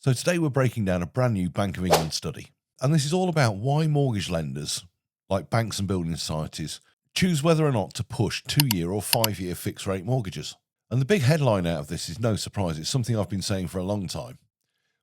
So today we're breaking down a brand new Bank of England study. And this is all about why mortgage lenders, like banks and building societies, choose whether or not to push 2-year or 5-year fixed rate mortgages. And the big headline out of this is no surprise. It's something I've been saying for a long time,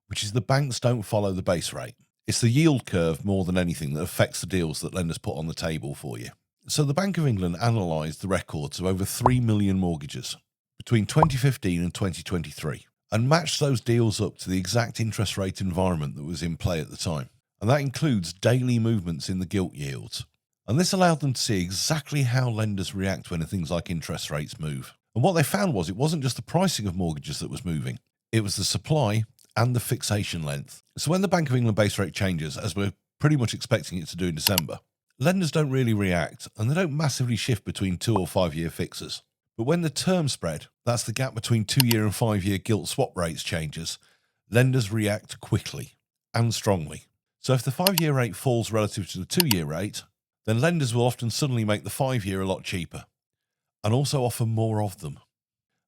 which is the banks don't follow the base rate. It's the yield curve more than anything that affects the deals that lenders put on the table for you. So the Bank of England analysed the records of over 3 million mortgages between 2015 and 2023 and matched those deals up to the exact interest rate environment that was in play at the time. And that includes daily movements in the gilt yields. And this allowed them to see exactly how lenders react when things like interest rates move. And what they found was it wasn't just the pricing of mortgages that was moving, it was the supply and the fixation length. So when the Bank of England base rate changes, as we're pretty much expecting it to do in December, lenders don't really react and they don't massively shift between 2 or 5 year fixes. But when the term spread, that's the gap between 2-year and 5-year gilt swap rates changes, lenders react quickly and strongly. So if the 5-year rate falls relative to the 2-year rate, then lenders will often suddenly make the 5-year a lot cheaper and also offer more of them.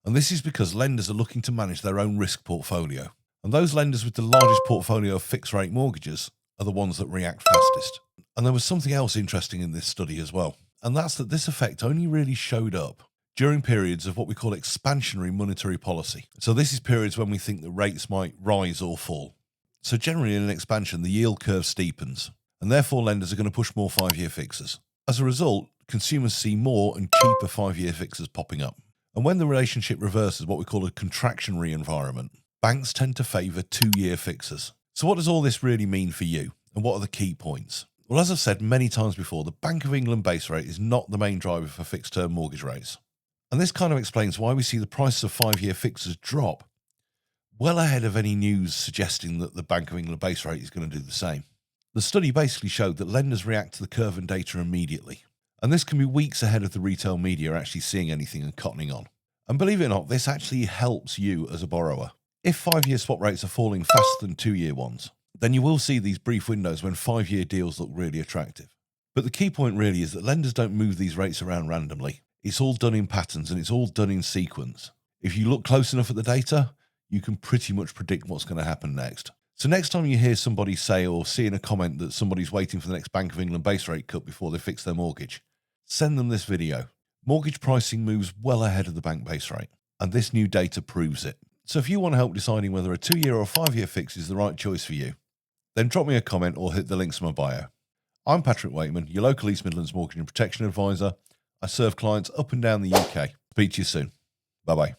And this is because lenders are looking to manage their own risk portfolio. And those lenders with the largest portfolio of fixed rate mortgages are the ones that react fastest. And there was something else interesting in this study as well. And that's that this effect only really showed up during periods of what we call expansionary monetary policy. So this is periods when we think the rates might rise or fall. So generally in an expansion, the yield curve steepens, and therefore lenders are going to push more 5-year fixes. As a result, consumers see more and cheaper 5-year fixes popping up. And when the relationship reverses what we call a contractionary environment, banks tend to favour 2-year fixes. So what does all this really mean for you? And what are the key points? Well, as I've said many times before, the Bank of England base rate is not the main driver for fixed term mortgage rates. And this kind of explains why we see the prices of 5-year fixes drop well ahead of any news suggesting that the Bank of England base rate is going to do the same. The study basically showed that lenders react to the curve and data immediately. And this can be weeks ahead of the retail media actually seeing anything and cottoning on. And believe it or not, this actually helps you as a borrower. If 5-year swap rates are falling faster than 2-year ones, then you will see these brief windows when 5-year deals look really attractive. But the key point really is that lenders don't move these rates around randomly. It's all done in patterns and it's all done in sequence. If you look close enough at the data, you can pretty much predict what's going to happen next. So next time you hear somebody say or see in a comment that somebody's waiting for the next Bank of England base rate cut before they fix their mortgage, send them this video. Mortgage pricing moves well ahead of the bank base rate, and this new data proves it. So if you want help deciding whether a 2-year or 5-year fix is the right choice for you, then drop me a comment or hit the links in my bio. I'm Patrick Weightman, your local East Midlands mortgage and protection advisor. I serve clients up and down the UK. Speak to you soon. Bye-bye.